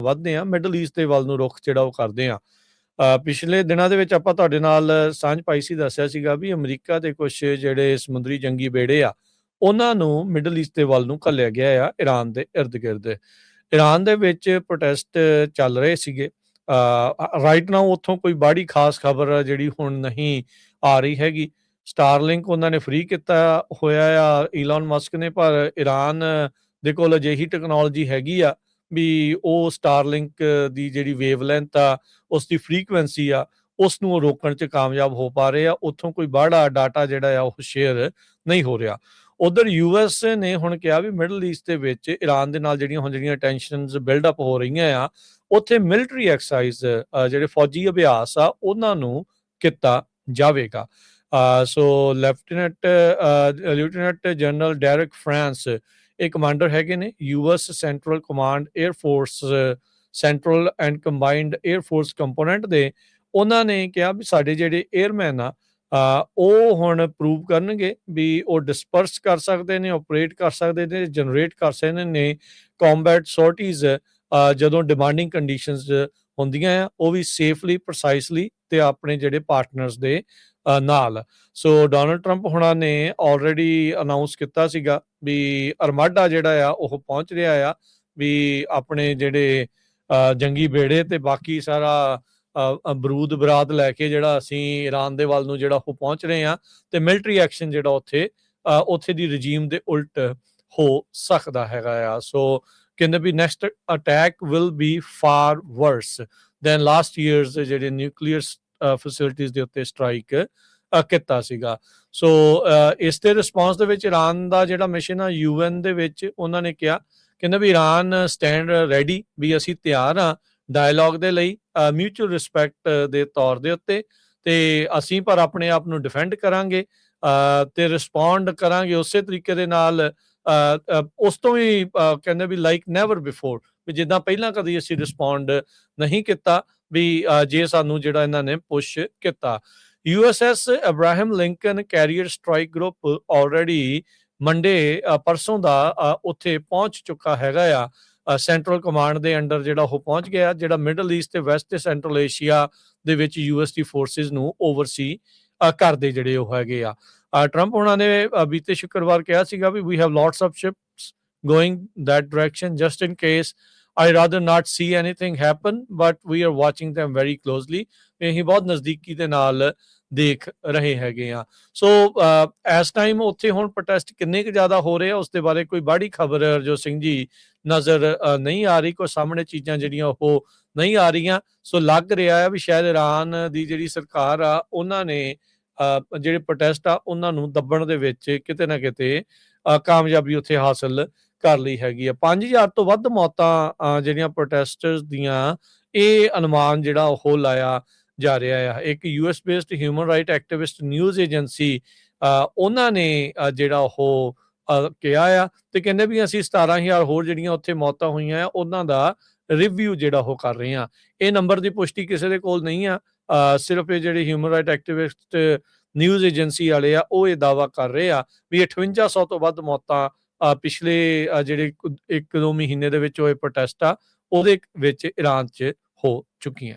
ਵੱਧਦੇ ਹਾਂ middle East ਦੇ ਵੱਲ ਨੂੰ ਰੁਖ ਜਿਹੜਾ ਉਹ ਕਰਦੇ ਹਾਂ। ਪਿਛਲੇ ਦਿਨਾਂ ਦੇ ਵਿੱਚ ਆਪਾਂ ਤੁਹਾਡੇ ਨਾਲ ਸਾਂਝ ਪਾਈ ਸੀ, ਦੱਸਿਆ ਸੀਗਾ ਵੀ ਅਮਰੀਕਾ ਦੇ ਕੁਛ ਜਿਹੜੇ ਸਮੁੰਦਰੀ ਜੰਗੀ ਬੇੜੇ ਆ, ਉਹਨਾਂ ਨੂੰ ਮਿਡਲ ਈਸਟ ਦੇ ਵੱਲ ਨੂੰ ਘੱਲਿਆ ਗਿਆ ਆ ਈਰਾਨ ਦੇ ਇਰਦ ਗਿਰਦ। ਈਰਾਨ ਦੇ ਵਿੱਚ ਪ੍ਰੋਟੈਸਟ ਚੱਲ ਰਹੇ ਸੀਗੇ। ਰਾਈਟ ਨਾਓ ਉੱਥੋਂ ਕੋਈ ਬਾਹਲੀ ਖਾਸ ਖਬਰ ਜਿਹੜੀ ਹੁਣ ਨਹੀਂ ਆ ਰਹੀ ਹੈਗੀ। ਸਟਾਰਲਿੰਕ ਉਹਨਾਂ ਨੇ ਫ੍ਰੀ ਕੀਤਾ ਹੋਇਆ ਆ ਈਲਨ ਮਸਕ ਨੇ, ਪਰ ਈਰਾਨ ਦੇ ਕੋਲ ਅਜਿਹੀ ਟੈਕਨੋਲੋਜੀ ਹੈਗੀ ਆ ਵੀ ਉਹ ਸਟਾਰਲਿੰਕ ਦੀ ਜਿਹੜੀ ਵੇਵਲੈਂਥ ਆ, ਉਸ ਦੀ ਫ੍ਰੀਕੁਐਂਸੀ ਆ, ਉਸ ਨੂੰ ਰੋਕਣ 'ਚ ਕਾਮਯਾਬ ਹੋ ਪਾ ਰਹੇ ਆ। ਉੱਥੋਂ ਕੋਈ ਬਾਹਲਾ ਡਾਟਾ ਜਿਹੜਾ ਆ ਉਹ ਸ਼ੇਅਰ ਨਹੀਂ ਹੋ ਰਿਹਾ। ਉਧਰ ਯੂਐਸ ਨੇ ਹੁਣ ਕਿਹਾ ਵੀ ਮਿਡਲ ਈਸਟ ਦੇ ਵਿੱਚ ਈਰਾਨ ਦੇ ਨਾਲ ਜਿਹੜੀਆਂ ਟੈਂਸ਼ਨਸ ਬਿਲਡਅਪ ਹੋ ਰਹੀਆਂ ਆ, ਉੱਥੇ ਮਿਲਟਰੀ ਐਕਸਰਸਾਈਜ਼ ਜਿਹੜੇ ਫੌਜੀ ਅਭਿਆਸ ਆ ਉਹਨਾਂ ਨੂੰ ਕੀਤਾ ਜਾਵੇਗਾ। ਸੋ ਲੈਫਟੀਨੈਂਟ ਜਨਰਲ ਡੈਰਿਕ ਫਰਾਂਸ ਇਹ ਕਮਾਂਡਰ ਹੈਗੇ ਨੇ US central command air force central and combined air force component ਦੇ। ਉਹਨਾਂ ਨੇ ਕਿਹਾ ਵੀ ਸਾਡੇ ਜਿਹੜੇ 에ਅਰਮੈਨ ਆ ਉਹ ਹੁਣ ਪ੍ਰੂਵ ਕਰਨਗੇ ਵੀ ਉਹ ਡਿਸਪਰਸ ਕਰ ਸਕਦੇ ਨੇ, ਆਪਰੇਟ ਕਰ ਸਕਦੇ ਨੇ, ਜਨਰੇਟ ਕਰ ਸਕਦੇ ਨੇ ਕੰਬੈਟ ਸੋਰਟੀਜ਼ ਜਦੋਂ ਡਿਮਾਂਡਿੰਗ ਕੰਡੀਸ਼ਨਸ ਹੁੰਦੀਆਂ ਆ, ਉਹ ਵੀ ਸੇਫਲੀ, ਪ੍ਰਸਾਈਸਲੀ ਤੇ ਆਪਣੇ ਜਿਹੜੇ ਪਾਰਟਨਰਸ ਦੇ ਨਾਲ। ਸੋ ਡੋਨਲਡ ਟਰੰਪ ਹੁਣਾਂ ਨੇ ਆਲਰੇਡੀ ਅਨਾਊਂਸ ਕੀਤਾ ਸੀਗਾ ਵੀ ਅਰਮਾਡਾ ਜਿਹੜਾ ਆ ਉਹ ਪਹੁੰਚ ਰਿਹਾ ਆ, ਵੀ ਆਪਣੇ ਜਿਹੜੇ ਜੰਗੀ ਬੇੜੇ ਤੇ ਬਾਕੀ ਸਾਰਾ ਬਰੂਦ ਬਰਾਤ ਲੈ ਕੇ ਜਿਹੜਾ ਅਸੀਂ ਈਰਾਨ ਦੇ ਵੱਲ ਨੂੰ ਜਿਹੜਾ ਉਹ ਪਹੁੰਚ ਰਹੇ ਹਾਂ, ਤੇ ਮਿਲਟਰੀ ਐਕਸ਼ਨ ਜਿਹੜਾ ਉੱਥੇ ਦੀ ਰਜੀਮ ਦੇ ਉਲਟ ਹੋ ਸਕਦਾ ਹੈਗਾ ਆ। ਸੋ ਕਹਿੰਦੇ ਵੀ next attack will be far worse than last years ਜਿਹੜੇ ਨਿਊਕਲੀਅਰ ਫੈਸਿਲਿਟੀਜ਼ ਦੇ ਉੱਤੇ ਸਟ੍ਰਾਈਕ ਕੀਤਾ ਸੀਗਾ। ਸੋ ਇਸ ਦੇ ਰਿਸਪੌਂਸ ਦੇ ਵਿੱਚ ਈਰਾਨ ਦਾ ਜਿਹੜਾ ਮਿਸ਼ਨ ਆ UN ਦੇ ਵਿੱਚ, ਉਹਨਾਂ ਨੇ ਕਿਹਾ, ਕਹਿੰਦੇ ਵੀ ਈਰਾਨ ਸਟੈਂਡ ਰੈਡੀ, ਵੀ ਅਸੀਂ ਤਿਆਰ ਹਾਂ ਡਾਇਲੋਗ ਦੇ ਲਈ, ਮਿਊਚੁਅਲ ਰਿਸਪੈਕਟ ਦੇ ਤੌਰ ਦੇ ਉੱਤੇ, ਤੇ ਅਸੀਂ ਪਰ ਆਪਣੇ ਆਪ ਨੂੰ ਡਿਫੈਂਡ ਕਰਾਂਗੇ ਤੇ ਰਿਸਪੌਂਡ ਕਰਾਂਗੇ ਉਸੇ ਤਰੀਕੇ ਦੇ ਨਾਲ, ਉਸ ਤੋਂ ਵੀ ਕਹਿੰਦੇ ਵੀ ਲਾਈਕ ਨੈਵਰ ਬਿਫੋਰ, ਵੀ ਜਿੱਦਾਂ ਪਹਿਲਾਂ ਕਦੀ ਅਸੀਂ ਰਿਸਪੌਂਡ ਨਹੀਂ ਕੀਤਾ ਵੀ ਜੇ ਸਾਨੂੰ ਜਿਹੜਾ ਇਹਨਾਂ ਨੇ ਪੁਸ਼ ਕੀਤਾ। USS Abraham Lincoln carrier strike group already Monday ਪਰਸੋਂ ਦਾ ਉੱਥੇ ਪਹੁੰਚ ਚੁੱਕਾ ਹੈਗਾ ਆ। ਸੈਂਟਰਲ ਕਮਾਂਡ ਦੇ ਅੰਡਰ ਜਿਹੜਾ ਉਹ ਪਹੁੰਚ ਗਿਆ, ਜਿਹੜਾ ਮਿਡਲ ਈਸਟ ਤੇ ਵੈਸਟ ਤੇ ਸੈਂਟਰਲ ਏਸ਼ੀਆ ਦੇ ਵਿੱਚ US ਦੀ ਫੋਰਸਿਸ ਨੂੰ ਓਵਰਸੀ ਕਰਦੇ ਜਿਹੜੇ ਉਹ ਹੈਗੇ ਆ। ਟਰੰਪ ਉਹਨਾਂ ਨੇ ਬੀਤੇ ਸ਼ੁੱਕਰਵਾਰ ਕਿਹਾ ਸੀਗਾ ਵੀ we have lots of ships going that direction just in case I rather not see anything happen, but we are watching them very closely. ਅਸੀਂ ਬਹੁਤ ਨਜ਼ਦੀਕੀ ਦੇ ਨਾਲ ਦੇਖ ਰਹੇ ਹੈਗੇ ਆ। ਸੋ ਇਸ ਟਾਈਮ ਉੱਥੇ ਹੁਣ ਪ੍ਰੋਟੈਸਟ ਕਿੰਨੇ ਕੁ ਜ਼ਿਆਦਾ ਹੋ ਰਹੇ ਆ ਉਸ ਦੇ ਬਾਰੇ ਕੋਈ ਬਾਹਲੀ ਖਬਰ ਹਰਜੋਤ ਸਿੰਘ ਜੀ ਨਜ਼ਰ ਨਹੀਂ ਆ ਰਹੀ, ਕੋਈ ਸਾਹਮਣੇ ਚੀਜ਼ਾਂ ਜਿਹੜੀਆਂ ਉਹ ਨਹੀਂ ਆ ਰਹੀਆਂ। ਸੋ ਲੱਗ ਰਿਹਾ ਆ ਵੀ ਸ਼ਾਇਦ ਈਰਾਨ ਦੀ ਜਿਹੜੀ ਸਰਕਾਰ ਆ ਉਹਨਾਂ ਨੇ ਜਿਹੜੇ ਪ੍ਰੋਟੈਸਟ ਆ ਉਹਨਾਂ ਨੂੰ ਦੱਬਣ ਦੇ ਵਿੱਚ ਕਿਤੇ ਨਾ ਕਿਤੇ ਕਾਮਯਾਬੀ ਉੱਥੇ ਹਾਸਲ ਕਰ ਲਈ ਹੈਗੀ ਆ। 5000 ਤੋਂ ਵੱਧ ਮੌਤਾਂ ਜਿਹੜੀਆਂ ਪ੍ਰੋਟੈਸਟਰਸ ਦੀਆਂ, ਇਹ ਅਨੁਮਾਨ ਜਿਹੜਾ ਉਹ ਲਾਇਆ ਜਾ ਰਿਹਾ ਆ। ਇੱਕ US based human right activist news agency ਉਹਨਾਂ ਨੇ ਜਿਹੜਾ ਉਹ ਕਿਹਾ ਆ, ਤੇ ਕਹਿੰਦੇ ਵੀ ਅਸੀਂ 17000 ਹੋਰ ਜਿਹੜੀਆਂ ਉੱਥੇ ਮੌਤਾਂ ਹੋਈਆਂ ਆ ਉਹਨਾਂ ਦਾ ਰਿਵਿਊ ਜਿਹੜਾ ਉਹ ਕਰ ਰਹੇ ਆ। ਇਹ ਨੰਬਰ ਦੀ ਪੁਸ਼ਟੀ ਕਿਸੇ ਦੇ ਕੋਲ ਨਹੀਂ ਆ, ਸਿਰਫ ਇਹ ਜਿਹੜੇ human right activist news agency ਵਾਲੇ ਆ ਉਹ ਇਹ ਦਾਅਵਾ ਕਰ ਰਹੇ ਆ ਵੀ 5800 ਤੋਂ ਵੱਧ ਮੌਤਾਂ ਪਿਛਲੇ ਜਿਹੜੇ 1-2 ਮਹੀਨੇ ਦੇ ਵਿੱਚ ਹੋਏ ਪ੍ਰੋਟੈਸਟ ਆ ਉਹਦੇ ਵਿੱਚ ਈਰਾਨ 'ਚ ਹੋ ਚੁੱਕੀਆਂ।